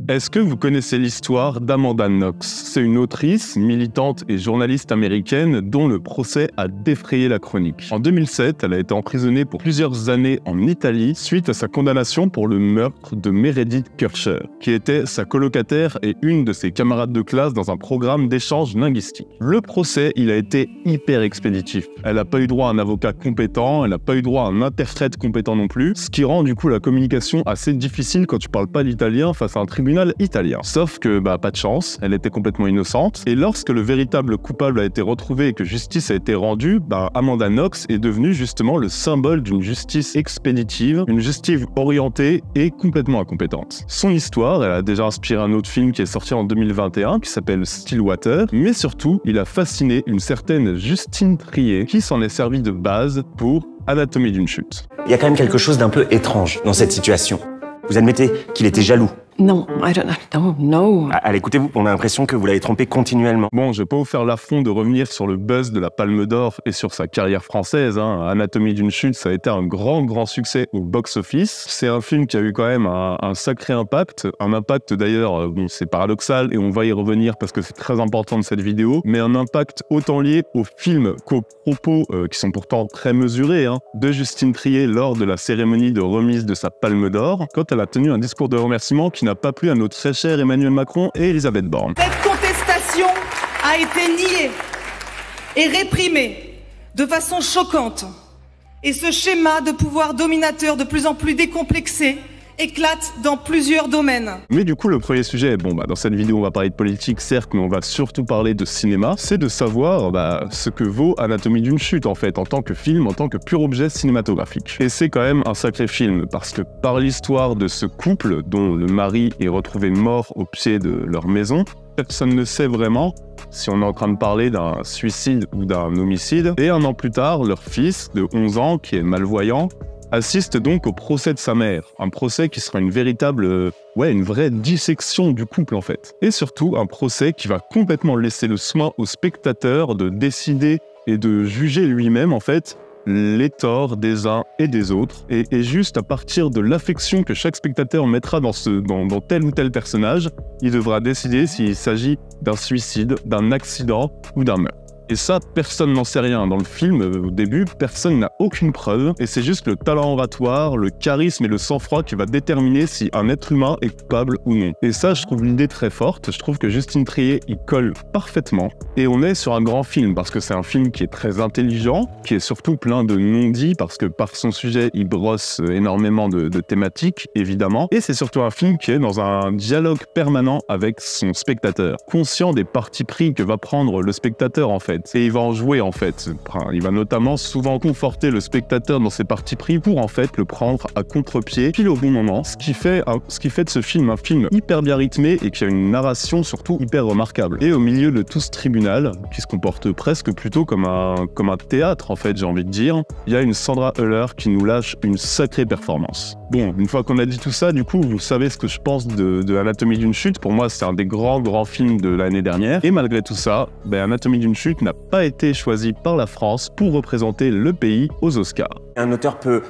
Est-ce que vous connaissez l'histoire d'Amanda Knox? C'est une autrice, militante et journaliste américaine dont le procès a défrayé la chronique. En 2007, elle a été emprisonnée pour plusieurs années en Italie suite à sa condamnation pour le meurtre de Meredith Kercher, qui était sa colocataire et une de ses camarades de classe dans un programme d'échange linguistique. Le procès, il a été hyper expéditif. Elle n'a pas eu droit à un avocat compétent, elle n'a pas eu droit à un interprète compétent non plus, ce qui rend du coup la communication assez difficile quand tu parles pas l'italien face à un tribunal italien. Sauf que, pas de chance, elle était complètement innocente, et lorsque le véritable coupable a été retrouvé et que justice a été rendue, Amanda Knox est devenue justement le symbole d'une justice expéditive, une justice orientée et complètement incompétente. Son histoire, elle a déjà inspiré un autre film qui est sorti en 2021, qui s'appelle Stillwater, mais surtout, il a fasciné une certaine Justine Triet, qui s'en est servi de base pour Anatomie d'une chute. Il y a quand même quelque chose d'un peu étrange dans cette situation. Vous admettez qu'il était jaloux? Non, no. Allez, écoutez-vous, on a l'impression que vous l'avez trompé continuellement. Bon, je vais pas vous faire l'affront de revenir sur le buzz de la Palme d'Or et sur sa carrière française. Anatomie d'une chute, ça a été un grand succès au box-office. C'est un film qui a eu quand même un sacré impact. Un impact d'ailleurs, c'est paradoxal et on va y revenir parce que c'est très important de cette vidéo, mais un impact autant lié au film qu'aux propos qui sont pourtant très mesurés de Justine Triet lors de la cérémonie de remise de sa Palme d'Or, quand elle a tenu un discours de remerciement qui n'a pas plu à notre très cher Emmanuel Macron et Elisabeth Borne. Cette contestation a été niée et réprimée de façon choquante. Et ce schéma de pouvoir dominateur de plus en plus décomplexé éclate dans plusieurs domaines. Mais du coup, le premier sujet, dans cette vidéo, on va parler de politique, certes, mais on va surtout parler de cinéma, c'est de savoir ce que vaut Anatomie d'une chute, en fait, en tant que film, en tant que pur objet cinématographique. Et c'est quand même un sacré film, parce que par l'histoire de ce couple, dont le mari est retrouvé mort au pied de leur maison, personne ne sait vraiment si on est en train de parler d'un suicide ou d'un homicide. Et un an plus tard, leur fils, de 11 ans, qui est malvoyant, assiste donc au procès de sa mère. Un procès qui sera une véritable, une vraie dissection du couple en fait. Et surtout, un procès qui va complètement laisser le soin au spectateur de décider et de juger lui-même en fait les torts des uns et des autres. Et juste à partir de l'affection que chaque spectateur mettra dans tel ou tel personnage, il devra décider s'il s'agit d'un suicide, d'un accident ou d'un meurtre. Et ça, personne n'en sait rien. Dans le film, au début, personne n'a aucune preuve. Et c'est juste le talent oratoire, le charisme et le sang-froid qui va déterminer si un être humain est coupable ou non. Et ça, je trouve l'idée très forte. Je trouve que Justine Triet y colle parfaitement. Et on est sur un grand film, parce que c'est un film qui est très intelligent, qui est surtout plein de non-dits, parce que par son sujet, il brosse énormément de thématiques, évidemment. Et c'est surtout un film qui est dans un dialogue permanent avec son spectateur, conscient des partis pris que va prendre le spectateur, en fait. Et il va en jouer en fait. Il va notamment souvent conforter le spectateur dans ses partis pris pour en fait le prendre à contre-pied pile au bon moment. Ce qui fait de ce film un film hyper bien rythmé et qui a une narration surtout hyper remarquable. Et au milieu de tout ce tribunal, qui se comporte presque plutôt comme un théâtre en fait, j'ai envie de dire, il y a une Sandra Hüller qui nous lâche une sacrée performance. Bon, une fois qu'on a dit tout ça, du coup, vous savez ce que je pense de Anatomie d'une chute. Pour moi, c'est un des grands films de l'année dernière. Et malgré tout ça, Anatomie d'une chute n'a pas été choisi par la France pour représenter le pays aux Oscars. Un auteur peut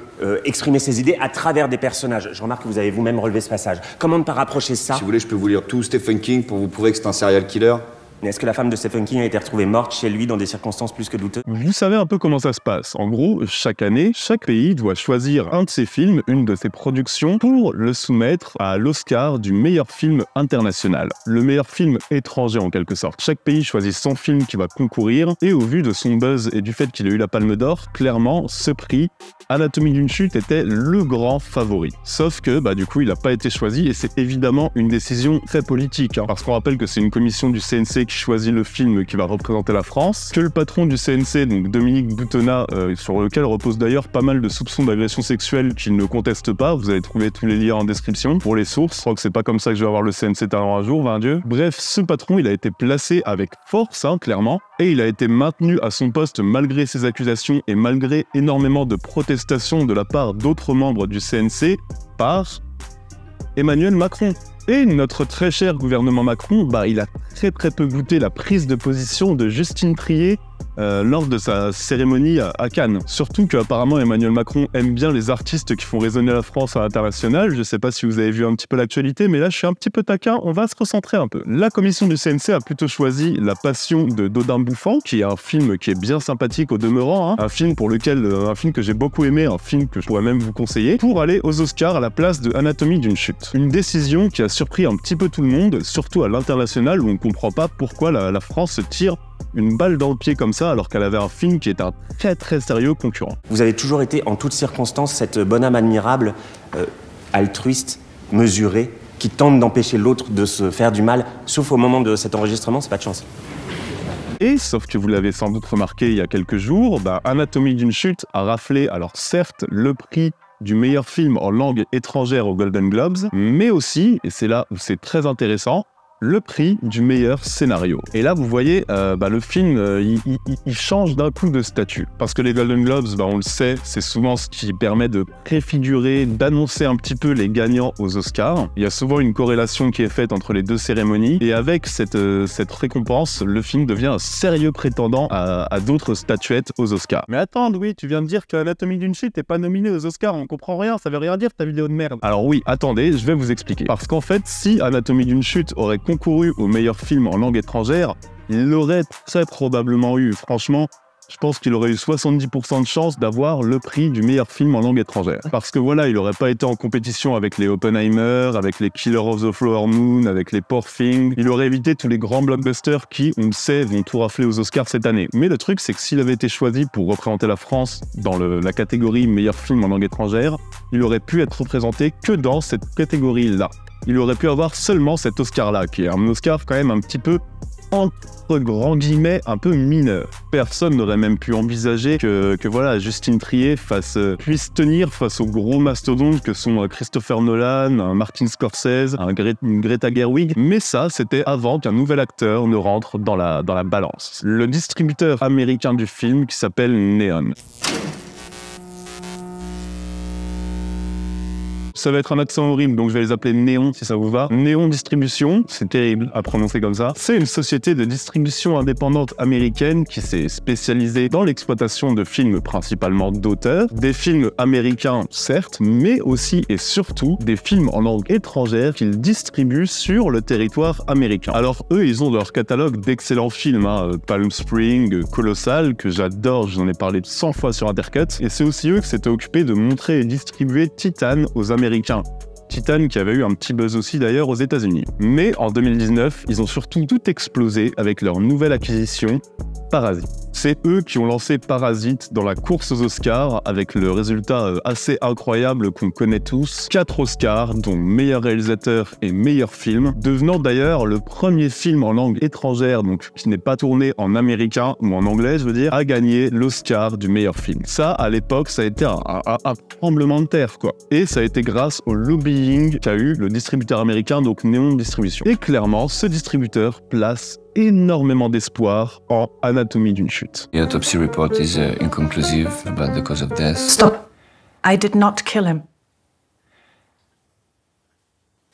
exprimer ses idées à travers des personnages. Je remarque que vous avez vous-même relevé ce passage. Comment ne pas rapprocher ça? Si vous voulez, je peux vous lire tout Stephen King pour vous prouver que c'est un serial killer. Mais est-ce que la femme de Stephen King a été retrouvée morte chez lui dans des circonstances plus que douteuses? Vous savez un peu comment ça se passe. En gros, chaque année, chaque pays doit choisir un de ses films, une de ses productions, pour le soumettre à l'Oscar du meilleur film international. Le meilleur film étranger en quelque sorte. Chaque pays choisit son film qui va concourir, et au vu de son buzz et du fait qu'il a eu la Palme d'Or, clairement, ce prix, Anatomie d'une chute, était le grand favori. Sauf que, du coup, il n'a pas été choisi, et c'est évidemment une décision très politique, parce qu'on rappelle que c'est une commission du CNC qui choisit le film qui va représenter la France, que le patron du CNC, donc Dominique Boutonnat, sur lequel repose d'ailleurs pas mal de soupçons d'agression sexuelle qu'il ne conteste pas, vous allez trouver tous les liens en description pour les sources, je crois que c'est pas comme ça que je vais avoir le CNC talent un jour, 20 Dieu. Bref, ce patron, il a été placé avec force, clairement, et il a été maintenu à son poste malgré ces accusations et malgré énormément de protestations de la part d'autres membres du CNC par Emmanuel Macron. Et notre très cher gouvernement Macron, il a très peu goûté la prise de position de Justine Triet lors de sa cérémonie à Cannes. Surtout qu'apparemment Emmanuel Macron aime bien les artistes qui font résonner la France à l'international. Je ne sais pas si vous avez vu un petit peu l'actualité, mais là je suis un petit peu taquin, on va se recentrer un peu. La commission du CNC a plutôt choisi La Passion de Dodin Bouffant, qui est un film qui est bien sympathique au demeurant, un film que j'ai beaucoup aimé, un film que je pourrais même vous conseiller, pour aller aux Oscars à la place de Anatomie d'une chute. Une décision qui a surpris un petit peu tout le monde, surtout à l'international où on ne comprend pas pourquoi la France se tire une balle dans le pied comme ça alors qu'elle avait un film qui est un très sérieux concurrent. Vous avez toujours été en toutes circonstances cette bonne âme admirable, altruiste, mesurée, qui tente d'empêcher l'autre de se faire du mal, sauf au moment de cet enregistrement, c'est pas de chance. Et, sauf que vous l'avez sans doute remarqué il y a quelques jours, Anatomie d'une chute a raflé, alors certes, le prix du meilleur film en langue étrangère aux Golden Globes, mais aussi, et c'est là où c'est très intéressant, le prix du meilleur scénario. Et là, vous voyez, le film, il change d'un coup de statut. Parce que les Golden Globes, on le sait, c'est souvent ce qui permet de préfigurer, d'annoncer un petit peu les gagnants aux Oscars. Il y a souvent une corrélation qui est faite entre les deux cérémonies. Et avec cette récompense, le film devient un sérieux prétendant à d'autres statuettes aux Oscars. Mais attends, Louis, tu viens de dire qu'Anatomie d'une chute n'est pas nominé aux Oscars. On comprend rien, ça veut rien dire ta vidéo de merde. Alors oui, attendez, je vais vous expliquer. Parce qu'en fait, si Anatomie d'une chute aurait concouru au meilleur film en langue étrangère, il l'aurait très probablement eu. Franchement, je pense qu'il aurait eu 70% de chance d'avoir le prix du meilleur film en langue étrangère. Parce que voilà, il n'aurait pas été en compétition avec les Oppenheimer, avec les Killers of the Flower Moon, avec les Poor Things. Il aurait évité tous les grands blockbusters qui, on le sait, vont tout rafler aux Oscars cette année. Mais le truc, c'est que s'il avait été choisi pour représenter la France dans la catégorie meilleur film en langue étrangère, il aurait pu être représenté que dans cette catégorie-là. Il aurait pu avoir seulement cet Oscar-là, qui est un Oscar quand même un petit peu entre grands guillemets, un peu mineur. Personne n'aurait même pu envisager que voilà, Justine Triet puisse tenir face aux gros mastodontes que sont Christopher Nolan, un Martin Scorsese, une Greta Gerwig. Mais ça, c'était avant qu'un nouvel acteur ne rentre dans la balance. Le distributeur américain du film qui s'appelle Neon. Ça va être un accent horrible, donc je vais les appeler Néon si ça vous va. Néon Distribution, c'est terrible à prononcer comme ça. C'est une société de distribution indépendante américaine qui s'est spécialisée dans l'exploitation de films principalement d'auteurs, des films américains certes, mais aussi et surtout des films en langue étrangère qu'ils distribuent sur le territoire américain. Alors eux, ils ont leur catalogue d'excellents films, Palm Springs, Colossal, que j'adore, je vous en ai parlé 100 fois sur Intercut, et c'est aussi eux qui s'étaient occupés de montrer et distribuer Titan aux Américains. Titan qui avait eu un petit buzz aussi d'ailleurs aux États-Unis. Mais en 2019, ils ont surtout tout explosé avec leur nouvelle acquisition, Parasite. C'est eux qui ont lancé Parasite dans la course aux Oscars avec le résultat assez incroyable qu'on connaît tous. 4 Oscars, dont meilleur réalisateur et meilleur film, devenant d'ailleurs le premier film en langue étrangère, donc qui n'est pas tourné en américain ou en anglais, je veux dire, à gagner l'Oscar du meilleur film. Ça, à l'époque, ça a été un tremblement de terre, quoi. Et ça a été grâce au lobbying qu'a eu le distributeur américain, donc Neon Distribution. Et clairement, ce distributeur place énormément d'espoir en Anatomie d'une chute. The autopsy report is inconclusive about the cause of death. Stop. I did not kill him.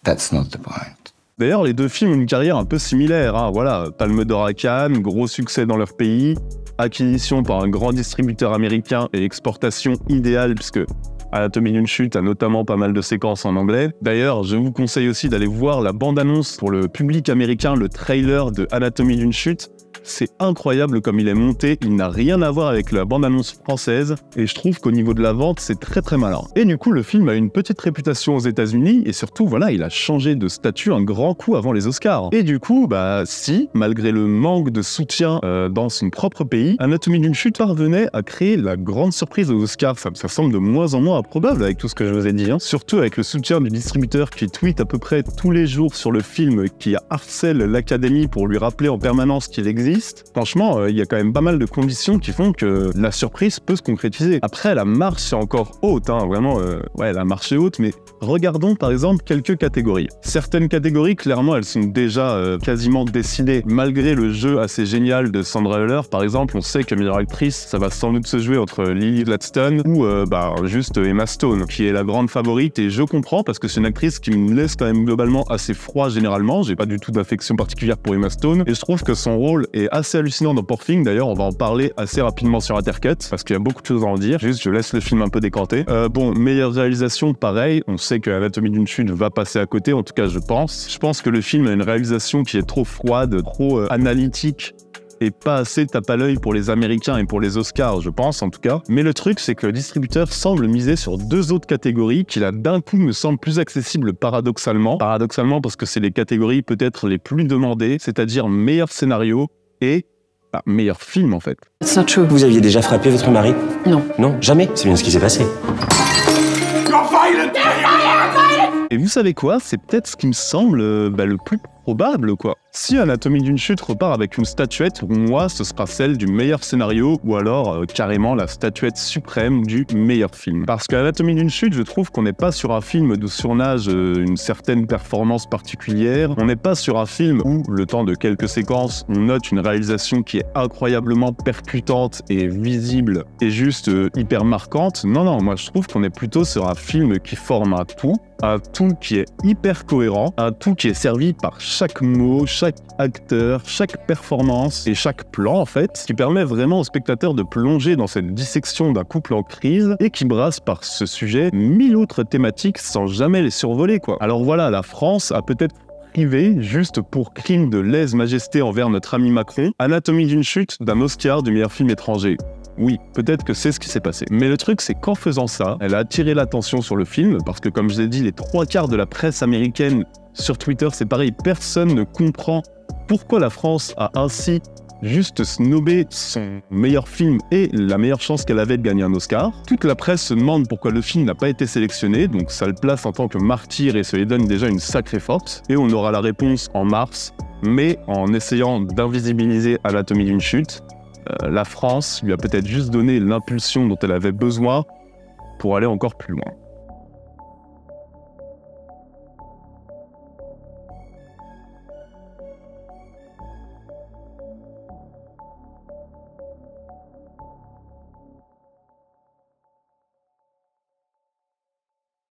That's not the point. D'ailleurs, les deux films ont une carrière un peu similaire. Voilà, Palme d'Or à Cannes, gros succès dans leur pays, acquisition par un grand distributeur américain et exportation idéale puisque Anatomie d'une chute a notamment pas mal de séquences en anglais. D'ailleurs, je vous conseille aussi d'aller voir la bande-annonce pour le public américain, le trailer de Anatomie d'une chute. C'est incroyable comme il est monté, il n'a rien à voir avec la bande-annonce française, et je trouve qu'au niveau de la vente, c'est très malin. Et du coup, le film a une petite réputation aux États-Unis, et surtout, voilà, il a changé de statut un grand coup avant les Oscars. Et du coup, si, malgré le manque de soutien dans son propre pays, Anatomie d'une chute parvenait à créer la grande surprise aux Oscars. Ça semble de moins en moins improbable avec tout ce que je vous ai dit, surtout avec le soutien du distributeur qui tweet à peu près tous les jours sur le film, qui harcèle l'Académie pour lui rappeler en permanence qu'il existe. Franchement, il y a quand même pas mal de conditions qui font que la surprise peut se concrétiser. Après, la marche est encore haute, vraiment, la marche est haute, mais regardons par exemple quelques catégories. Certaines catégories, clairement, elles sont déjà quasiment décidées. Malgré le jeu assez génial de Sandra Hüller, par exemple, on sait que meilleure actrice, ça va sans doute se jouer entre Lily Gladstone ou juste Emma Stone, qui est la grande favorite, et je comprends parce que c'est une actrice qui me laisse quand même globalement assez froid généralement. J'ai pas du tout d'affection particulière pour Emma Stone, et je trouve que son rôle est assez hallucinant dans Poor Things. D'ailleurs, on va en parler assez rapidement sur Intercut, parce qu'il y a beaucoup de choses à en dire. Juste, je laisse le film un peu décanter. Bon, meilleure réalisation, pareil. On sait que Anatomie d'une chute va passer à côté, en tout cas je pense. Je pense que le film a une réalisation qui est trop froide, trop analytique, et pas assez tape à l'œil pour les Américains et pour les Oscars, je pense en tout cas. Mais le truc, c'est que le distributeur semble miser sur 2 autres catégories qui là d'un coup me semblent plus accessibles paradoxalement. Paradoxalement parce que c'est les catégories peut-être les plus demandées, c'est-à-dire meilleur scénario et meilleur film en fait. It's not true. Vous aviez déjà frappé votre mari? Non. Non, jamais. C'est bien ce qui s'est passé. Et vous savez quoi? C'est peut-être ce qui me semble le plus probable, quoi. Si Anatomie d'une chute repart avec une statuette, pour moi, ce sera celle du meilleur scénario, ou alors carrément la statuette suprême du meilleur film. Parce qu'Anatomie d'une chute, je trouve qu'on n'est pas sur un film d'où surnage une certaine performance particulière. On n'est pas sur un film où, le temps de quelques séquences, on note une réalisation qui est incroyablement percutante et visible et juste hyper marquante. Non, non, moi je trouve qu'on est plutôt sur un film qui forme un tout qui est hyper cohérent, un tout qui est servi par chaque mot, chaque acteur, chaque performance et chaque plan en fait, qui permet vraiment au spectateur de plonger dans cette dissection d'un couple en crise et qui brasse par ce sujet 1000 autres thématiques sans jamais les survoler quoi. Alors voilà, la France a peut-être privé, juste pour crime de lèse-majesté envers notre ami Macron, Anatomie d'une chute d'un Oscar du meilleur film étranger. Oui, peut-être que c'est ce qui s'est passé. Mais le truc, c'est qu'en faisant ça, elle a attiré l'attention sur le film, parce que comme je l'ai dit, les 3/4 de la presse américaine sur Twitter, c'est pareil, personne ne comprend pourquoi la France a ainsi juste snobé son meilleur film et la meilleure chance qu'elle avait de gagner un Oscar. Toute la presse se demande pourquoi le film n'a pas été sélectionné, donc ça le place en tant que martyr et ça lui donne déjà une sacrée force. Et on aura la réponse en mars, mais en essayant d'invisibiliser Anatomie d'une chute, la France lui a peut-être juste donné l'impulsion dont elle avait besoin pour aller encore plus loin.